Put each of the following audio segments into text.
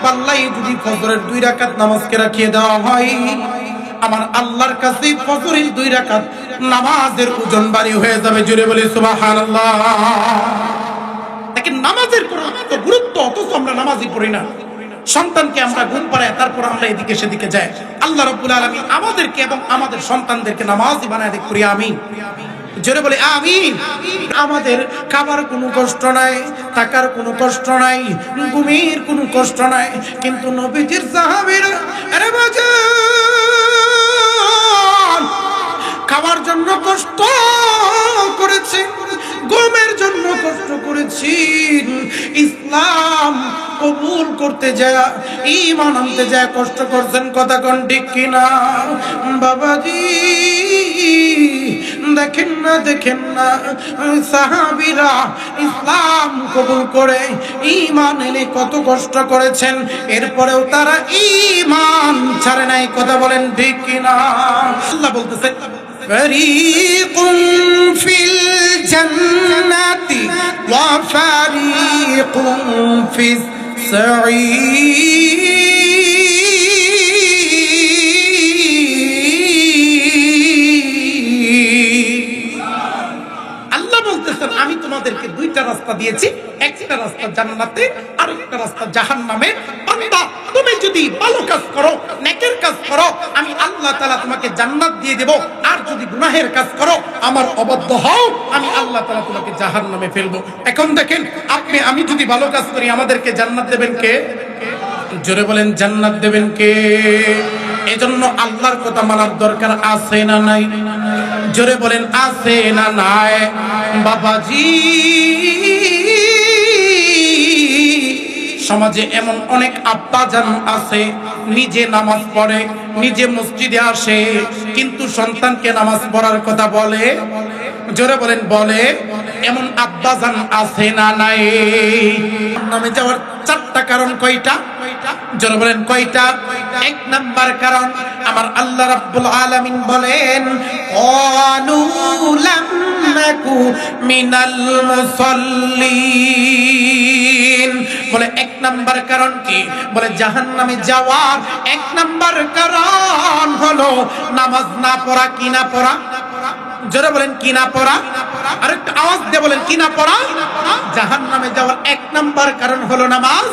পাল্লাই যদি ফজরের 2 রাকাত নামাজকে রাখিয়ে দেওয়া হয়, আমার আল্লাহর কাছে ফজরের 2 রাকাত নামাজের ওজন ভারী হয়ে যাবে। জোরে বলি সুবহানাল্লাহ। দেখেন নামাজের কত গুরুত্ব, অথচ আমরা নামাজই পড়ি না। সন্তানকে আমরা ঘুম পাড়াই, তারপর আমরা এদিকে সেদিকে যাই। আল্লাহ রাব্বুল আলামিন আমাদেরকে এবং আমাদের সন্তানদেরকে নামাজি বানায় দেখ করি আমিন। জোরে বলে আমিন। আমাদের খাবার কোনো কষ্ট নাই, থাকার কোনো কষ্ট নাই, ঘুমের কোনো কষ্ট নাই, কিন্তু নবীজির সাহাবীরা আরে বাজান খাওয়ার জন্য কষ্ট করেছে, ঘুমের জন্য কষ্ট করেছি, ইসলাম কবুল করতে যায়, ঈমান আনতে যায় কষ্ট করছেন। কথা কোন ঠিক কিনা বাবাজি? দেখেন না সাহাবীরা ইসলাম কবুল করে ঈমান এনে কত কষ্ট করেছেন, এরপরেও তারা ঈমান ছাড়ে নাই। কথা বলেন ঠিক কিনা? আল্লাহ বলতেছে ফারিকুন ফিল জান্নাতি ওয়া ফারিকুন ফিস সাঈর। আমি তোমাদেরকে 2টা রাস্তা দিয়েছি, একটা রাস্তা জান্নাতে আর একটা রাস্তা জাহান্নামে। বান্দা তুমি যদি ভালো কাজ করো, নেকের কাজ করো, আমি আল্লাহ তাআলা তোমাকে জান্নাত দিয়ে দেব, আর যদি গুনাহের কাজ করো, আমার অবাধ্য হও, আমি আল্লাহ তাআলা তোমাকে জাহান্নামে ফেলবো। এখন দেখেন আপনি আমি যদি ভালো কাজ করি, আমাদেরকে জান্নাত দেবেন কে? জোরে বলেন জান্নাত দেবেন কে? এজন্য আল্লাহর কথা মানার দরকার আছে না নাই? জোরে বলেন আছে না নাই? বাবাজি সমাজে এমন অনেক আব্বাজান আছে, নিজে নামাজ পড়ে, নিজে মসজিদে আসে, কিন্তু সন্তানকে নামাজ পড়ার কথা বলে। জোরে বলেন বলে। এমন আব্বাজান আছে না নাই? নামে যাওয়ার 4টা কারণ কয়টা? জোরে বলেন কয়টা? 1 নাম্বার কারণ আমার আল্লাহ রাব্বুল আলামিন বলেন ক্বালু লাম নাকু মিনাল মুসাল্লিন। বলে 1 নাম্বার কারণ কি? বলে জাহান্নামে যাওয়ার 1 নাম্বার কারণ হলো নামাজ না পড়া। কি না পড়া? জোরে বলেন কি না পড়া? আরেকটু আওয়াজ দিয়ে বলেন কি না পড়া? জাহান্নামে যাওয়ার 1 নাম্বার কারণ হলো নামাজ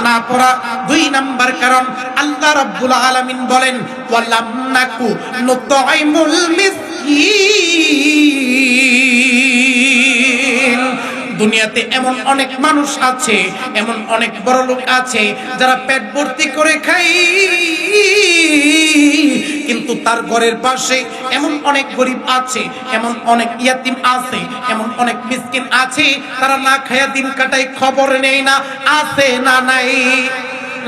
না পড়া। 2 নাম্বার কারণ আল্লাহ রাব্বুল আলামিন বলেন ওয়ালাম নাকু নুতাইমুল মিসকিন। দুনিয়াতে এমন অনেক মানুষ আছে, এমন অনেক বড় লোক আছে যারা পেট ভর্তি করে খায়, কিন্তু তার ঘরের পাশে এমন অনেক গরিব আছে, এমন অনেক ইয়াতিম আছে, এমন অনেক মিসকিন আছে, তারা না খায়া দিন কাটায়, খবর নেই না। আছে না নাই?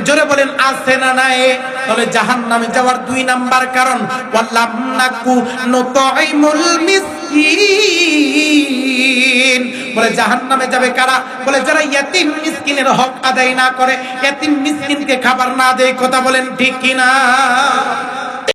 জোরে বলেন আছে না নাই? তাহলে জাহান্নামে যাওয়ার 2 নাম্বার কারণ ওয়ালাম নাকু নুতাইমুল মিসকিন। বলে জাহান্নামে যাবে কারা? বলে যারা ইয়াতিম মিসকিনের হক আদায় না করে, ইয়াতিম মিসকিনকে খাবার না দেয়। কথা বলেন ঠিক কিনা?